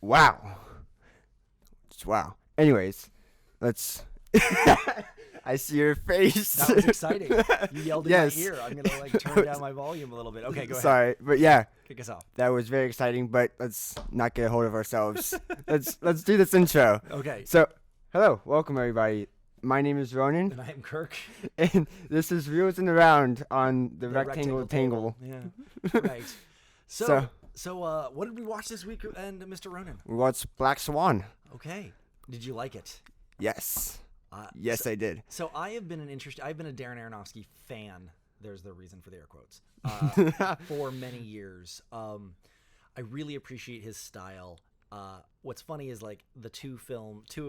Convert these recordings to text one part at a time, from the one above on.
Wow. Just wow. Anyways, let's. I see your face. That was exciting. You yelled in Yes. my ear. I'm gonna turn down my volume a little bit. Okay, go ahead. Sorry, but yeah, Kick us off. that was very exciting. But let's not get a hold of ourselves. let's do this intro. Okay. So, hello, welcome everybody. My name is Ronan, And I am Kirk. and this is Reels in the Round on the The Rectangle Tangle. Yeah. Right. So what did we watch this week, and Mr. Ronan? We watched Black Swan. Okay. Did you like it? Yes. Yes, I did. So I've been a Darren Aronofsky fan. There's the reason for the air quotes. For many years. I really appreciate his style. What's funny is like two of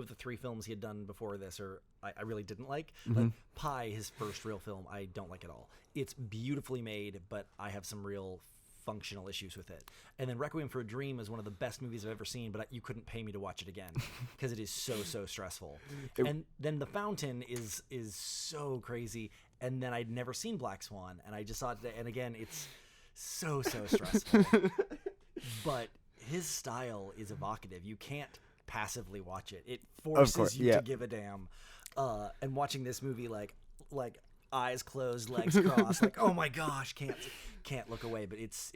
the three films he had done before this, I really didn't like. Like Pi, his first real film, I don't like at all. It's beautifully made, but I have some real functional issues with it. And then Requiem for a Dream is one of the best movies I've ever seen, but you couldn't pay me to watch it again because it is so stressful. And then The Fountain is so crazy. And then I'd never seen Black Swan, and I just saw it today. And again, it's so stressful. But his style is evocative. You can't passively watch it. It forces you to give a damn. And watching this movie, like eyes closed, legs crossed, like, oh my gosh, can't look away. But it's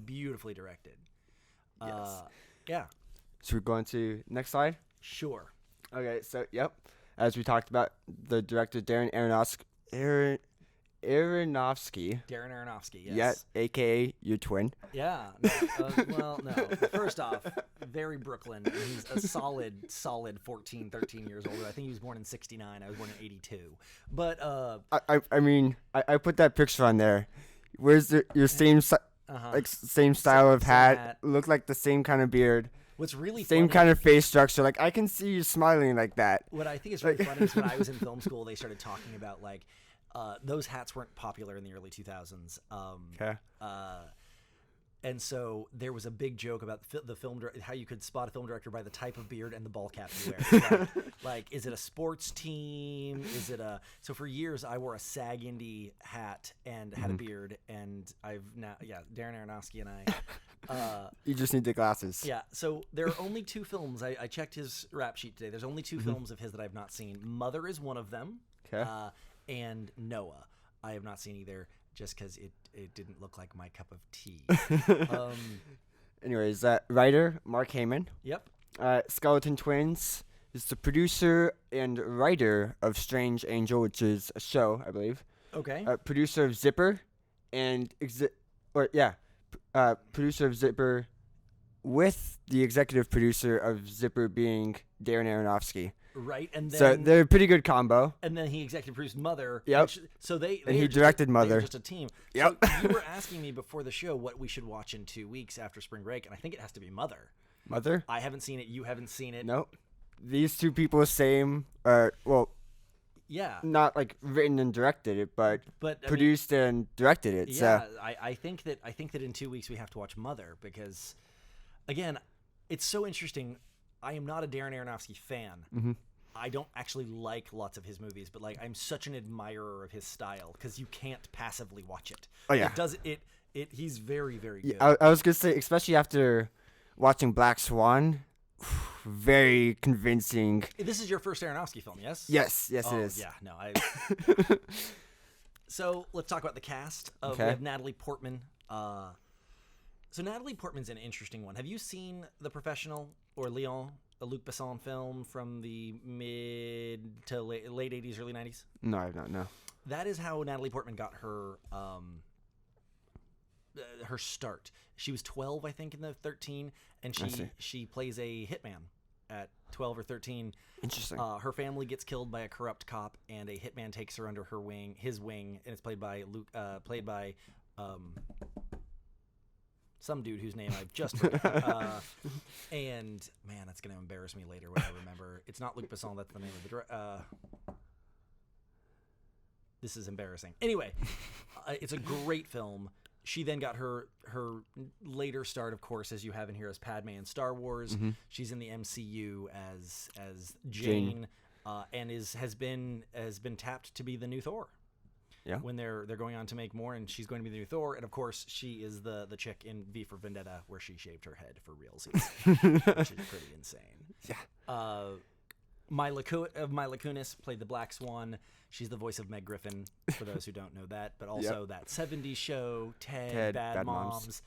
beautifully directed. Yes. Yeah. Should we go on to next slide? Sure. Okay, so yep, as we talked about, the director Darren Aronofsky. Darren Aronofsky, yes. Yeah, aka your twin. Yeah. No. First off, very Brooklyn. And he's a solid 14, 13 years older. I think he was born in 69. I was born in 82. But I mean, I put that picture on there. Where's your same same style of hat? Look like the same kind of beard. What's really same funny, kind of face structure. Like I can see you smiling like that. What I think is really funny is when I was in film school, they started talking about like those hats weren't popular in the early 2000s. Okay. And so there was a big joke about the film how you could spot a film director by the type of beard and the ball cap you wear. like, is it a sports team? Is it a? So for years I wore a SAG Indie hat and had a beard, and Darren Aronofsky and I. You just need the glasses. Yeah. So there are only two films. I checked his rap sheet today. There's only two films of his that I've not seen. Mother is one of them. Okay. And Noah, I have not seen either, just because it didn't look like my cup of tea. Anyways, writer Mark Heyman. Yep. Skeleton Twins is the producer and writer of Strange Angel, which is a show, I believe. Okay. Producer of Zipper, and producer of Zipper, with the executive producer of Zipper being Darren Aronofsky. Right, and then so they're a pretty good combo. And then he executive produced Mother. Yep. And he directed Mother. They're just a team. Yep. So you were asking me before the show what we should watch in 2 weeks after spring break, and I think it has to be Mother. Mother? I haven't seen it. You haven't seen it. Nope. These two people, same. Yeah. Not like written and directed it, but produced and directed it. Yeah. So. I think that in 2 weeks we have to watch Mother because, again, it's so interesting. I am not a Darren Aronofsky fan. Mm-hmm. I don't actually like lots of his movies, but like I'm such an admirer of his style because you can't passively watch it. Oh yeah, he's very good. Yeah, I was gonna say, especially after watching Black Swan, very convincing. This is your first Aronofsky film, yes? Yes, it is. Yeah, no, So let's talk about the cast. We have Natalie Portman. So Natalie Portman's an interesting one. Have you seen The Professional or Leon? A Luc Besson film from the mid to late 80s, early 90s? No, I have not, no. That is how Natalie Portman got her start. She was 12, I think, in the 13, and she plays a hitman at 12 or 13. Interesting. Her family gets killed by a corrupt cop, and a hitman takes her under his wing, and it's played by some dude whose name I've just forgot. And man, that's going to embarrass me later when I remember. It's not Luc Besson. That's the name of the director. This is embarrassing. Anyway, it's a great film. She then got her later start, of course, as you have in here, as Padme in Star Wars. Mm-hmm. She's in the MCU as Jane. And has been tapped to be the new Thor. Yeah. When they're going on to make more, and she's going to be the new Thor, and of course she is the chick in V for Vendetta where she shaved her head for realsies, which is pretty insane. Yeah. Mila Kunis played the Black Swan. She's the voice of Meg Griffin, for those who don't know that. But also that 70s show, Ted, Bad Moms.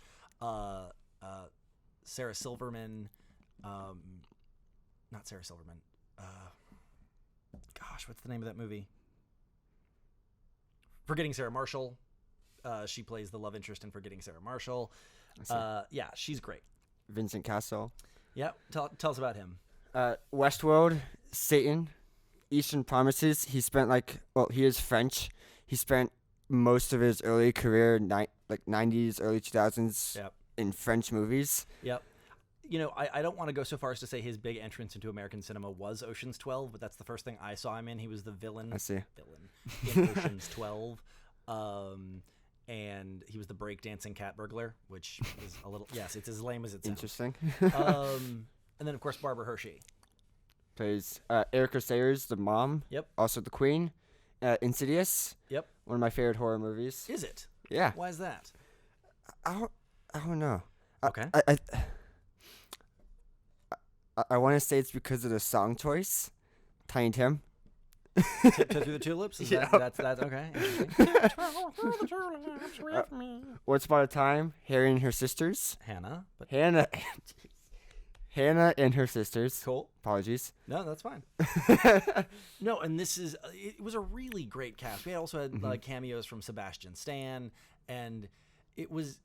Sarah Silverman. Not Sarah Silverman. Gosh, what's the name of that movie? Forgetting Sarah Marshall. She plays the love interest in Forgetting Sarah Marshall. Yeah, she's great. Vincent Cassel. Yeah, tell us about him. Westworld, Satan, Eastern Promises. He spent he is French. He spent most of his early career, 90s, early 2000s, in French movies. Yep. I don't want to go so far as to say his big entrance into American cinema was Ocean's 12, but that's the first thing I saw him in. He was the villain. I see. Villain in Ocean's 12. And he was the breakdancing cat burglar, which is a little... Yes, it's as lame as it sounds. Interesting. And then, of course, Barbara Hershey. Plays Erica Sayers, the mom. Yep. Also the queen. Insidious. Yep. One of my favorite horror movies. Is it? Yeah. Why is that? I don't know. Okay. I want to say it's because of the song choice. Tiny Tim. Tiptoe Through the Tulips? That's okay. Interesting. Once Upon a Time, Harry and Her Sisters. Hannah. Hannah and Her Sisters. Cool. Apologies. No, that's fine. No, and this is... It was a really great cast. We also had cameos from Sebastian Stan, and it was...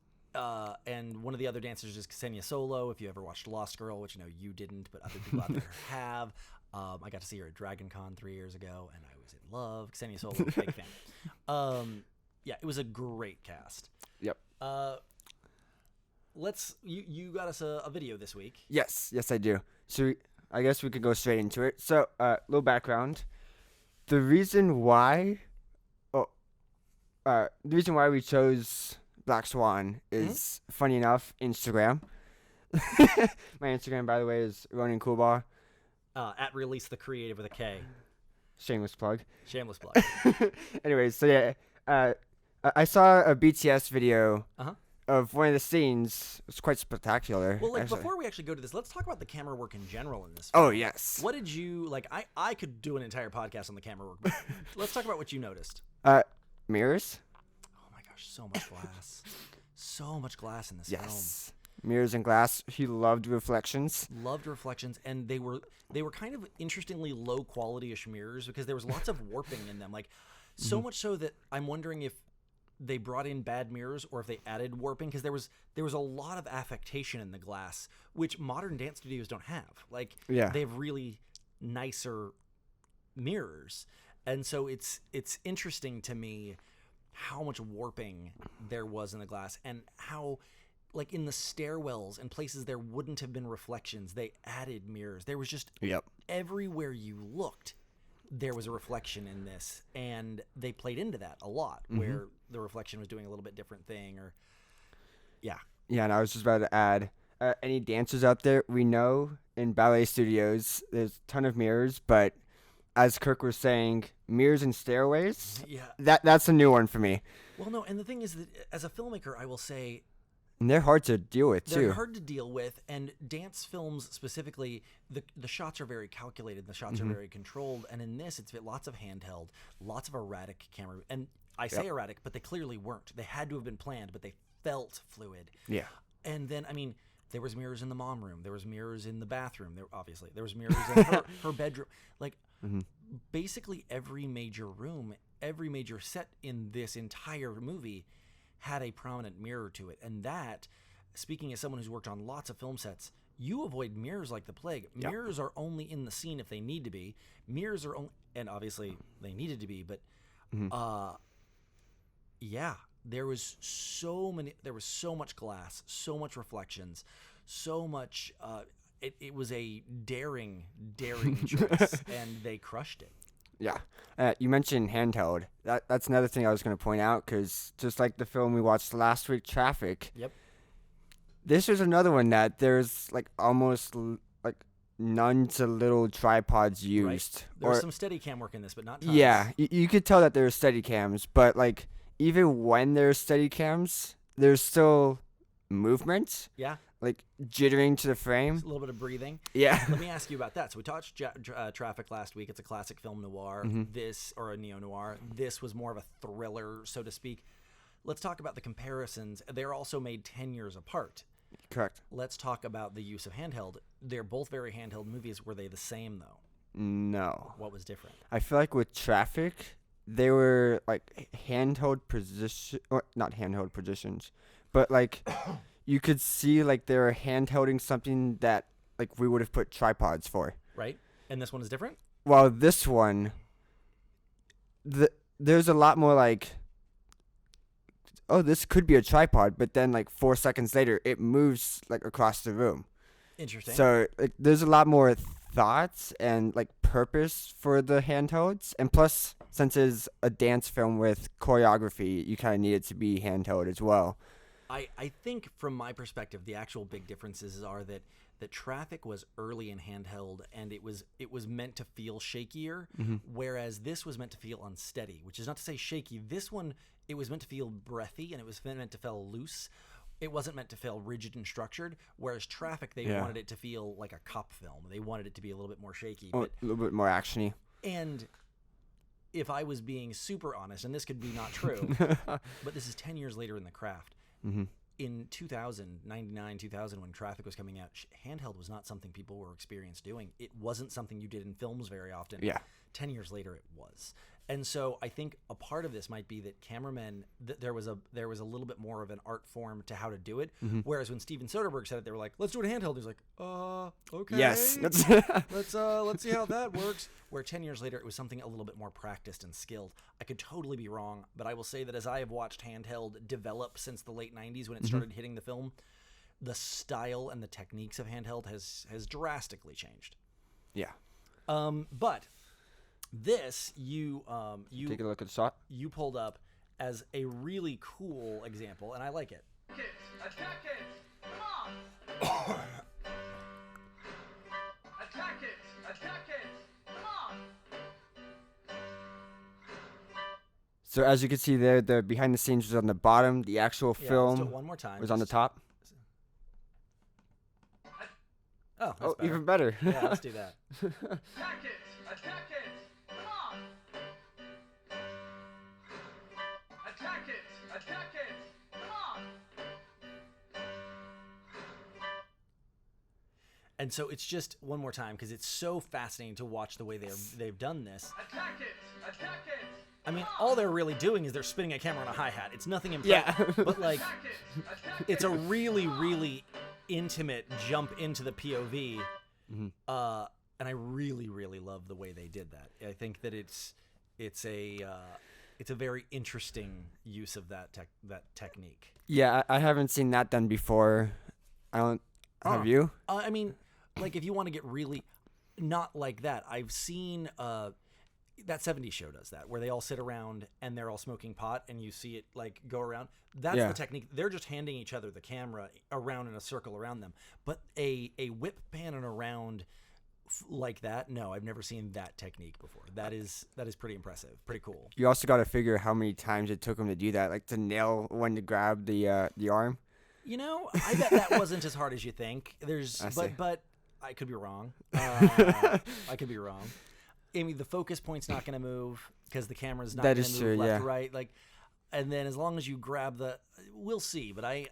and one of the other dancers is Ksenia Solo. If you ever watched Lost Girl, which I know you didn't, but other people out there have. I got to see her at Dragon Con 3 years ago, and I was in love. Ksenia Solo, big fan. Yeah, it was a great cast. Yep. You got us a video this week. Yes, I do. So I guess we could go straight into it. So, little background. The reason why we chose Black Swan is, funny enough, Instagram. My Instagram, by the way, is Ronin Coolbar. At Release the Creative with a K. Shameless plug. Shameless plug. Anyways, so yeah, I saw a BTS video of one of the scenes. It's quite spectacular. Well, before we actually go to this, let's talk about the camera work in general in this film. Oh, yes. What did you, I could do an entire podcast on the camera work, but let's talk about what you noticed. Mirrors. Oh my gosh, so much glass. So much glass in this film. Yes. Mirrors and glass. He loved reflections. And they were kind of interestingly low quality-ish mirrors because there was lots of warping in them. So much so that I'm wondering if they brought in bad mirrors or if they added warping, because there was a lot of affectation in the glass, which modern dance studios don't have. They have really nicer mirrors, and so it's interesting to me how much warping there was in the glass, and how in the stairwells and places there wouldn't have been reflections, they added mirrors. There was just everywhere you looked, there was a reflection in this, and they played into that a lot, where the reflection was doing a little bit different thing, or yeah, and I was just about to add, any dancers out there, we know in ballet studios there's a ton of mirrors, but as Kirk was saying, mirrors and stairways, that's a new one for me. Well, no, and the thing is that as a filmmaker, I will say, and they're hard to deal with, too. They're hard to deal with, and dance films specifically, the shots are very calculated, the shots are very controlled, and in this, it's lots of handheld, lots of erratic camera, and I say erratic, but they clearly weren't. They had to have been planned, but they felt fluid. Yeah. And then, there was mirrors in the mom room, there was mirrors in the bathroom, there was mirrors in her bedroom. Basically every major room, every major set in this entire movie had a prominent mirror to it. And that, speaking as someone who's worked on lots of film sets, you avoid mirrors like the plague. Mirrors are only in the scene if they need to be. Mirrors are only, and obviously they needed to be, but there was so much glass, so much reflections, so much it was a daring choice, and they crushed it. Yeah. You mentioned handheld. That's another thing I was going to point out, because just like the film we watched last week, Traffic, Yep. This was another one that there's almost none to little tripods used. Right. There was some Steadicam work in this, but not tons. Yeah, you could tell that there were Steadicams, but like even when there's Steadicams, there's still movement. Yeah. Like jittering to the frame. Just a little bit of breathing. Yeah. Let me ask you about that. So we touched Traffic last week. It's a classic film noir. This, or a neo-noir. This was more of a thriller, so to speak. Let's talk about the comparisons. They're also made 10 years apart. Correct. Let's talk about the use of handheld. They're both very handheld movies. Were they the same, though? No. What was different? I feel like with Traffic, they were like handheld position, or not handheld positions, but like you could see like they were handholding something that like we would have put tripods for. Right. And this one is different? While this one, there's a lot more like, oh, this could be a tripod, but then like 4 seconds later, it moves like across the room. Interesting. So like, there's a lot more thoughts and like purpose for the handhelds, and plus, since it's a dance film with choreography, you kind of need it to be handheld as well. I think from my perspective, the actual big differences are that Traffic was early in handheld, and it was meant to feel shakier, whereas this was meant to feel unsteady, which is not to say shaky. This one, it was meant to feel breathy, and it was meant to feel loose. It wasn't meant to feel rigid and structured, whereas Traffic, they wanted it to feel like a cop film. They wanted it to be a little bit more shaky. A little bit more actiony. And if I was being super honest, and this could be not true, but this is 10 years later in the craft. In 99, 2000, when Traffic was coming out, handheld was not something people were experienced doing. It wasn't something you did in films very often. Yeah. 10 years later, it was. And so I think a part of this might be that cameramen, there was a little bit more of an art form to how to do it. Whereas when Steven Soderbergh said it, they were like, "Let's do it handheld." He was like, "Okay, yes, let's see how that works." Where 10 years later, it was something a little bit more practiced and skilled. I could totally be wrong, but I will say that as I have watched handheld develop since the late 90s when it started hitting the film, the style and the techniques of handheld has drastically changed. Yeah. But this you take a look at the shot. You pulled up as a really cool example, and I like it. Attack it! Come on! Attack it! Attack it! Come on! So as you can see there, the behind the scenes was on the bottom. The actual Let's do film it one more time. was on the top. Oh, that's Oh, better. even better. Yeah, let's do that. Attack it! Attack it! Come on! Attack it! Attack it! Come on! And so it's just one more time because it's so fascinating to watch the way they've done this. Attack it! Attack it! I mean, all they're really doing is they're spinning a camera on a hi-hat. It's nothing impressive. Yeah. But like, Attack it! Attack it's a it! really, really intimate jump into the POV. And I really, really love the way they did that. I think that it's a very interesting use of that technique. Yeah, I haven't seen that done before. I don't. Have you? I mean, like if you want to get really not like that, I've seen that 70s show does that, where they all sit around and they're all smoking pot and you see it like go around. That's the technique. They're just handing each other the camera around in a circle around them. But a whip pan and around like that, no, I've never seen that technique before. That is pretty impressive, pretty cool. You also got to figure how many times it took him to do that, like to nail when to grab the arm. You know, I bet that wasn't as hard as you think. But I could be wrong. I could be wrong. I mean, the focus point's not going to move because the camera's not going to move left to right. Like, and then as long as you grab we'll see. But I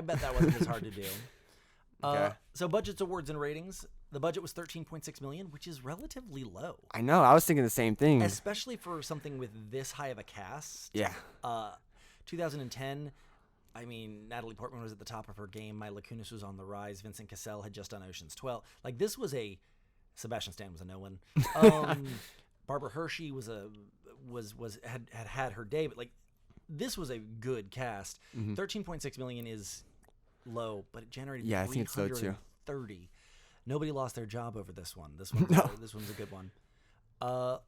bet that wasn't as hard to do. Okay. So budgets, awards, and ratings. The budget was $13.6 million, which is relatively low. I know. I was thinking the same thing. Especially for something with this high of a cast. Yeah. 2010. I mean, Natalie Portman was at the top of her game. Mila Kunis was on the rise. Vincent Cassel had just done Ocean's 12. Like, this was Sebastian Stan was a no one. Barbara Hershey had her day, but like, this was a good cast. 13.6 million is low, but it generated I think it's low too. 30. Nobody lost their job over this one. This one's a good one.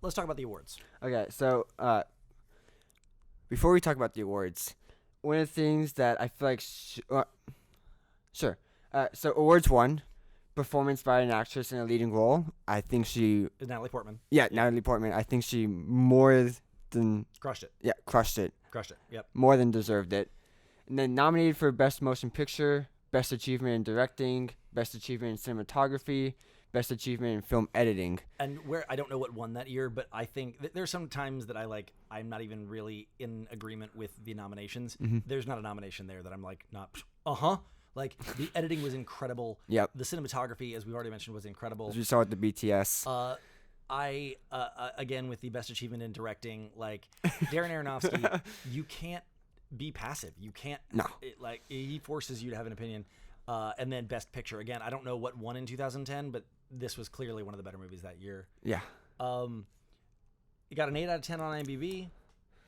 Let's talk about the awards. Okay, so before we talk about the awards, one of the things that I feel like sure. So awards won, performance by an actress in a leading role, I think she. Is Natalie Portman. Yeah, Natalie Portman. I think she more than. Crushed it. Yeah, crushed it. Crushed it. Yep. More than deserved it. And then nominated for Best Motion Picture, Best Achievement in Directing, Best Achievement in Cinematography, Best Achievement in Film Editing. And where I don't know what won that year, but I think there's some times that I'm not even really in agreement with the nominations. Mm-hmm. There's not a nomination there that I'm like, not, Like, the editing was incredible. Yep. The cinematography, as we already mentioned, was incredible. As we saw with the BTS. Again, with the Best Achievement in Directing, like, Darren Aronofsky, you can't be passive. You can't. No. He forces you to have an opinion. And then Best Picture. Again, I don't know what won in 2010, but this was clearly one of the better movies that year. Yeah. It got an 8 out of 10 on IMDb,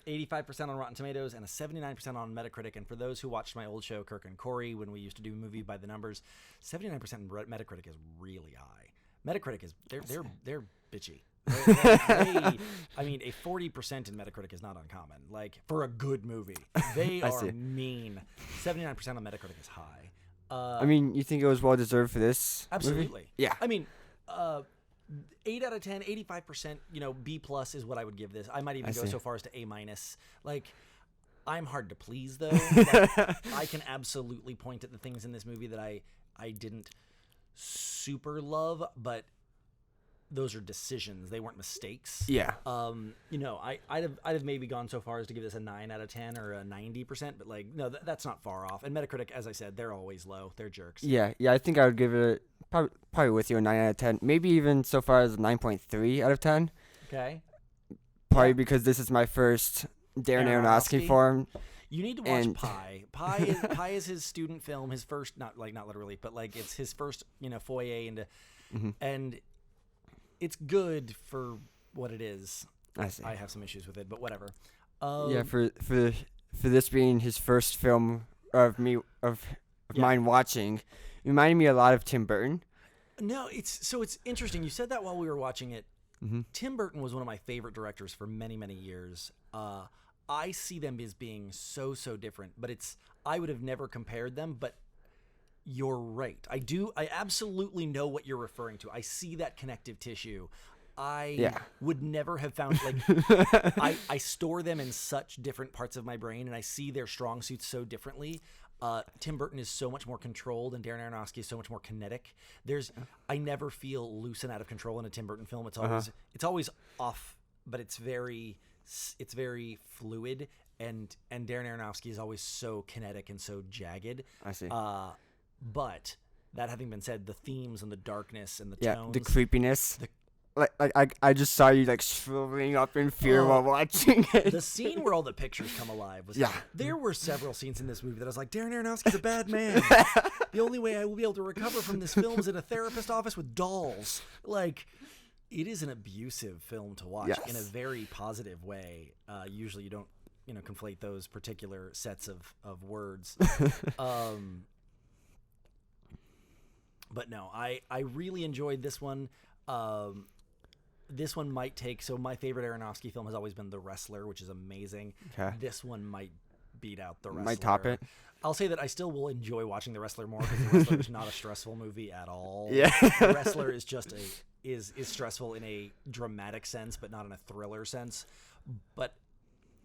85% on Rotten Tomatoes, and a 79% on Metacritic. And for those who watched my old show, Kirk and Corey, when we used to do movie by the numbers, 79% Metacritic is really high. Metacritic is they're bitchy. I mean, a 40% in Metacritic is not uncommon. Like, for a good movie, they are mean. 79% on Metacritic is high. I mean, you think it was well deserved for this? Absolutely. Movie? Yeah. I mean, 8 out of 10, 85%, B+ is what I would give this. I might even go so far as to A-. Like, I'm hard to please, though. Like, I can absolutely point at the things in this movie that I didn't super love, but those are decisions. They weren't mistakes. Yeah. I'd have maybe gone so far as to give this a 9 out of 10 or a 90%, but like, no, that's not far off. And Metacritic, as I said, they're always low. They're jerks. Yeah. I think I would give it probably with you a 9 out of 10. Maybe even so far as a 9.3 out of 10. Okay. Probably because this is my first Darren Aronofsky film. You need to watch Pi. Pi is his student film, his first, not literally, but like it's his first, foray into, and it's good for what it is. I see. I have some issues with it, but whatever. For this being his first film of mine watching, it reminded me a lot of Tim Burton. No, it's interesting. You said that while we were watching it. Mm-hmm. Tim Burton was one of my favorite directors for many, many years. I see them as being so different, but I would have never compared them, but you're right. I absolutely know what you're referring to. I see that connective tissue. I would never have found, like, I store them in such different parts of my brain, and I see their strong suits so differently. Tim Burton is so much more controlled, and Darren Aronofsky is so much more kinetic. I never feel loose and out of control in a Tim Burton film. It's always off, but it's very fluid, and Darren Aronofsky is always so kinetic and so jagged. I see. But that having been said, the themes and the darkness and the tones, the creepiness. I just saw you like shriveling up in fear while watching it. The scene where all the pictures come alive was. There were several scenes in this movie that I was like, Darren Aronofsky's a bad man. The only way I will be able to recover from this film is in a therapist office with dolls. Like, it is an abusive film to watch in a very positive way. Usually, you don't conflate those particular sets of words. But no, I really enjoyed this one. This one might take. So my favorite Aronofsky film has always been The Wrestler, which is amazing. Okay. This one might beat out The Wrestler. Might top it. I'll say that I still will enjoy watching The Wrestler more because The Wrestler is not a stressful movie at all. Yeah. The Wrestler is just is stressful in a dramatic sense, but not in a thriller sense. But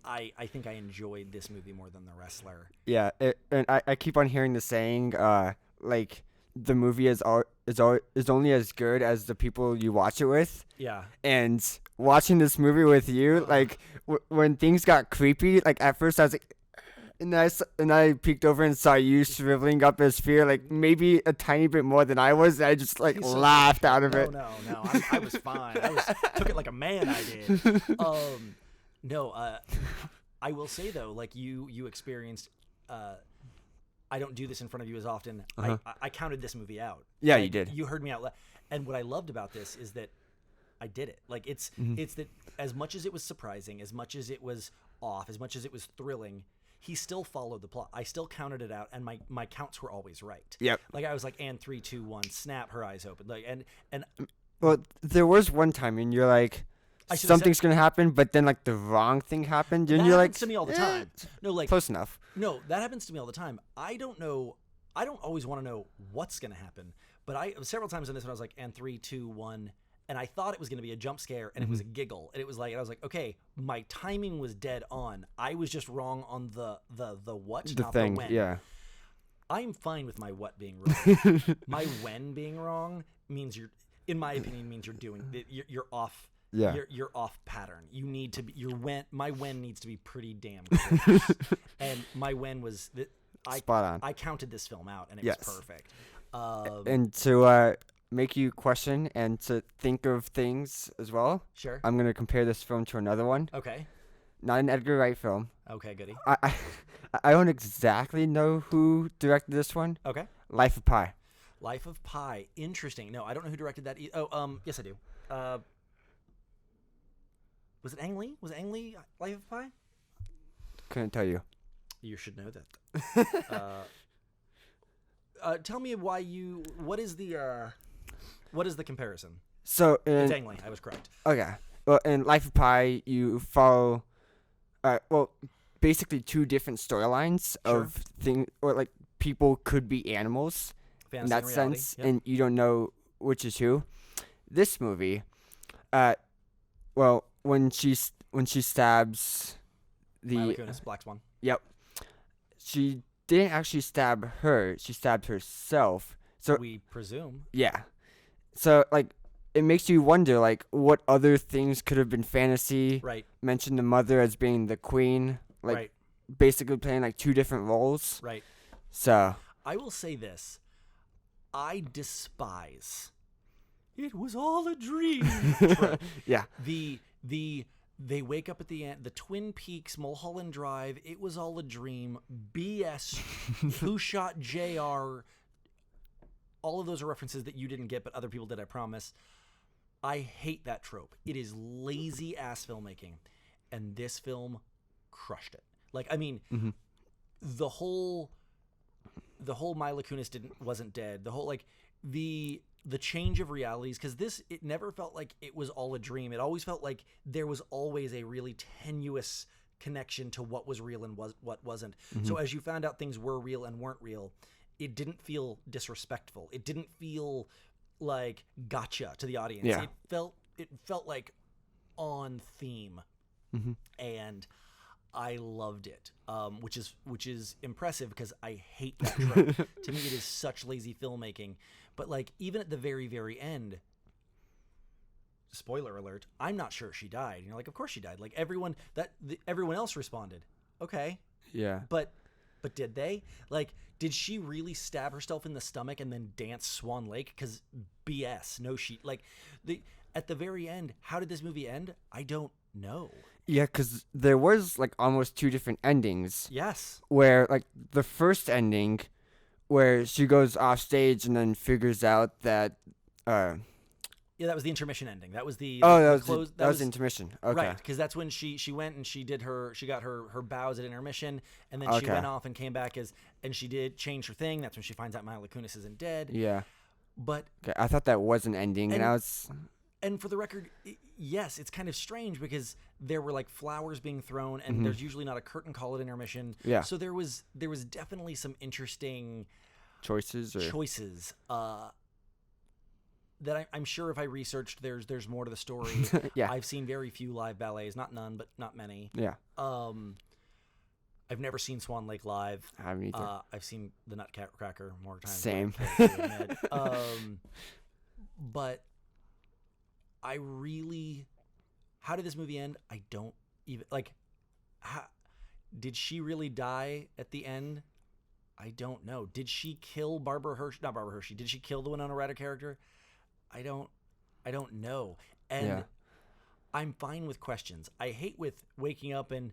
I think I enjoyed this movie more than The Wrestler. Yeah, and I keep on hearing the saying, like, the movie is only as good as the people you watch it with. Yeah. And watching this movie with you, like, when things got creepy, like, at first I was like, and I peeked over and saw you shriveling up as fear, like, maybe a tiny bit more than I was. And I just, like, laughed out of it. No. I was fine. Took it like a man, I did. I will say, though, like, you experienced... I don't do this in front of you as often. I counted this movie out. Yeah, you did. You heard me out loud. And what I loved about this is that I did it. Like, it's that as much as it was surprising, as much as it was off, as much as it was thrilling, he still followed the plot. I still counted it out, and my counts were always right. Yep. Like, I was like, and 3, 2, 1, snap, her eyes open. Like, and well, there was one time, and you're like, something's gonna happen, but then like the wrong thing happened, and you're like, to me all the time. No, like, close enough. No, that happens to me all the time. I don't always want to know what's gonna happen, But I several times in this one I was like, and 3, 2, 1, and I thought it was going to be a jump scare, and it was a giggle, and it was like, I was like, okay, my timing was dead on. I was just wrong on the what, The not thing, the when. yeah. I'm fine with my what being wrong. My when being wrong means in my opinion, means you're off. Yeah. You're off pattern. You need to be my when needs to be pretty damn close. And my when was spot on. I counted this film out, and it was perfect. And to make you question and to think of things as well. Sure. I'm gonna compare this film to another one. Okay. Not an Edgar Wright film. Okay, goody. I don't exactly know who directed this one. Okay. Life of Pi. Life of Pi. Interesting. No, I don't know who directed that. Yes, I do. Was it Ang Lee? Was it Ang Lee, Life of Pi? Couldn't tell you. You should know that. Tell me what is the comparison? So It's Ang Lee. I was correct. Okay. Well, in Life of Pi, you follow, basically two different storylines of things, or like people could be animals Fantasy in that and reality. sense, Yep. and you don't know which is who. This movie, when she stabs Mila Kunis, Black Swan. Yep. She didn't actually stab her. She stabbed herself. So We presume. yeah. So like it makes you wonder like what other things could have been fantasy. Right. Mention the mother as being the queen, like Right. basically playing like two different roles. Right. So I will say this. I despise. It was all a dream. trope. yeah. They wake up at the end. The Twin Peaks, Mulholland Drive. It was all a dream. BS. Who shot JR? All of those are references that you didn't get, but other people did. I promise. I hate that trope. It is lazy ass filmmaking, and this film crushed it. Like, I mean, the whole Mila Kunis wasn't dead. The whole like the change of realities, because it never felt like it was all a dream. It always felt like there was always a really tenuous connection to what was real and what wasn't. So as you found out things were real and weren't real, it didn't feel disrespectful. It didn't feel like gotcha to the audience. Yeah. It felt like on theme, and I loved it, which is impressive because I hate that trope. To me, it is such lazy filmmaking. But like even at the very, very end, spoiler alert, I'm not sure she died. You're like, of course she died. Like everyone else responded. Okay, Yeah. but did they? Like, did she really stab herself in the stomach and then dance Swan Lake? Because BS. No, at the very end, how did this movie end? I don't know. Yeah, because there was like almost two different endings. Yes. Where like the first ending, where she goes off stage and then figures out that. Yeah, that was the intermission ending. That was the that close. was intermission. Okay. Right, because that's when she went and she got her bows at intermission, and then she Okay. went off and came back and she did change her thing. That's when she finds out Mila Kunis isn't dead. Yeah. But Okay, I thought that was an ending, and I was. and for the record, yes, it's kind of strange because there were like flowers being thrown, and there's usually not a curtain call at intermission. Yeah. So there was definitely some interesting Choices. that I'm sure if I researched, there's more to the story. Yeah. I've seen very few live ballets, not none, but not many. Yeah. I've never seen Swan Lake live. I haven't either. I've seen the Nutcracker more times. Same. than I care to admit. But I really, how did this movie end? I don't even like. Did she really die at the end? I don't know. Did she kill Barbara Hershey? Not Barbara Hershey. Did she kill the Winona Ryder character? I don't know. And Yeah. I'm fine with questions. I hate with waking up and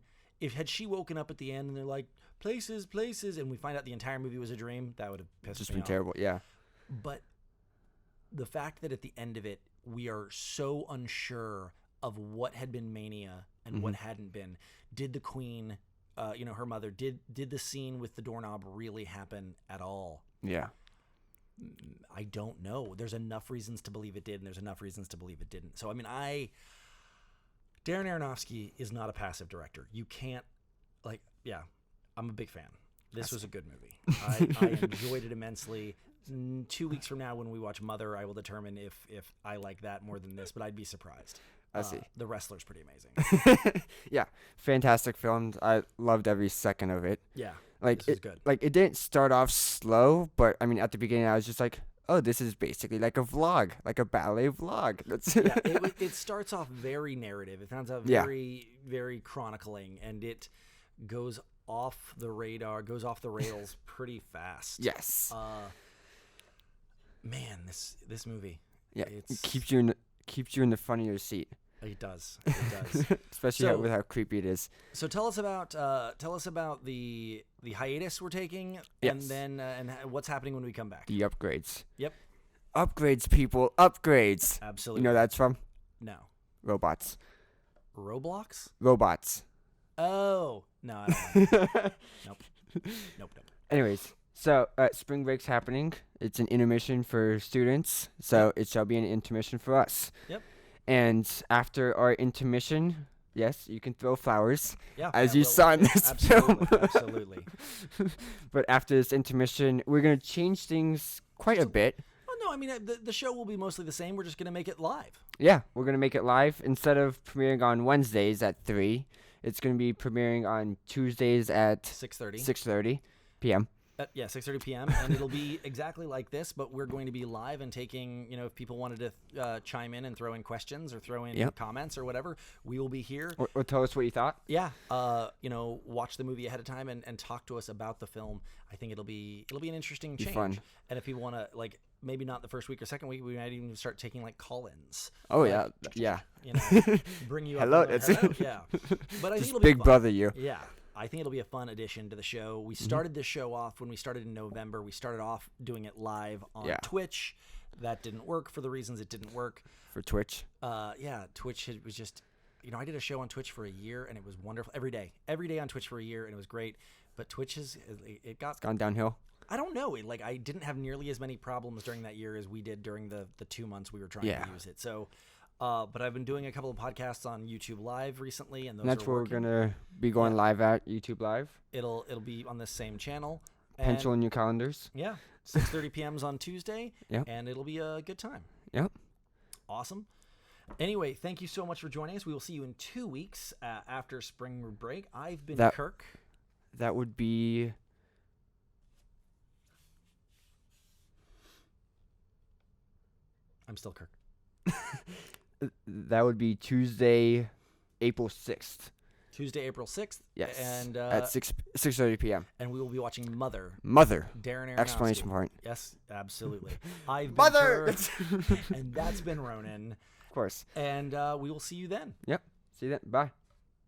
had she woken up at the end and they're like, places, and we find out the entire movie was a dream, that would have pissed Just me been off. terrible. Yeah. But the fact that at the end of it, we are so unsure of what had been mania and what hadn't been. Did the queen, her mother, did the scene with the doorknob really happen at all? Yeah. I don't know. There's enough reasons to believe it did, and there's enough reasons to believe it didn't. So, I mean, Darren Aronofsky is not a passive director. You can't, I'm a big fan. This was a good movie. I enjoyed it immensely. 2 weeks from now when we watch Mother, I will determine if I like that more than this, but I'd be surprised. I see. The Wrestler's pretty amazing. Yeah, fantastic film. I loved every second of it. Yeah, Like this is good. Like it didn't start off slow, but I mean at the beginning I was just like, oh, this is basically like a vlog, like a ballet vlog. That's Yeah, it starts off very narrative. It sounds very, very chronicling, and it goes off the radar, goes off the rails pretty fast. Yes. Man, this movie. Yeah, it keeps you in the front of your seat. It does. It does. Especially with how creepy it is. So tell us about the hiatus we're taking, Yes. and then and what's happening when we come back. The upgrades. Yep. Upgrades, people. Upgrades. Absolutely. You know that's from? No. Robots. Roblox? Robots. Oh no. I don't know. Nope. Anyways, so spring break's happening. It's an intermission for students, so it shall be an intermission for us. Yep. And after our intermission, yes, you can throw flowers, Yeah. as you saw in this film. Absolutely. But after this intermission, we're going to change things quite a bit. Well, no, I mean the show will be mostly the same. We're just gonna make it live. Yeah, we're going to make it live. Instead of premiering on Wednesdays at 3, it's going to be premiering on Tuesdays at 6:30 p.m. 6:30 p.m. and it'll be exactly like this, but we're going to be live and taking, if people wanted to chime in and throw in questions or throw in comments or whatever, we will be here. Or tell us what you thought. Yeah, watch the movie ahead of time and talk to us about the film. I think it'll be an interesting change. Fun. And if people want to, maybe not the first week or second week, we might even start taking call-ins. Oh yeah. Bring you Hello, up. hello. Yeah, but I think Just it'll be big fun. brother you. Yeah. I think it'll be a fun addition to the show. We started this show off when we started in November. We started off doing it live on Twitch. That didn't work for the reasons it didn't work. For Twitch? Twitch was just, I did a show on Twitch for a year and it was wonderful. Every day on Twitch for a year and it was great. But Twitch it's gone downhill. I don't know. I didn't have nearly as many problems during that year as we did during the 2 months we were trying to use it. So. But I've been doing a couple of podcasts on YouTube Live recently, and that's where working. we're gonna be going live at YouTube Live. It'll be on the same channel. Pencil in your calendars. Yeah, 6:30 p.m. is on Tuesday. Yep. And it'll be a good time. Yep. Awesome. Anyway, thank you so much for joining us. We will see you in 2 weeks after spring break. I've been Kirk. That would be. I'm still Kirk. That would be Tuesday, April 6th. Tuesday, April 6th. Yes. And at 6:30 p.m. And we will be watching Mother. Darren Aronofsky. Exclamation point. Yes, absolutely. I've been Mother! Kirk, and that's been Ronan. Of course. And we will see you then. Yep. See you then. Bye.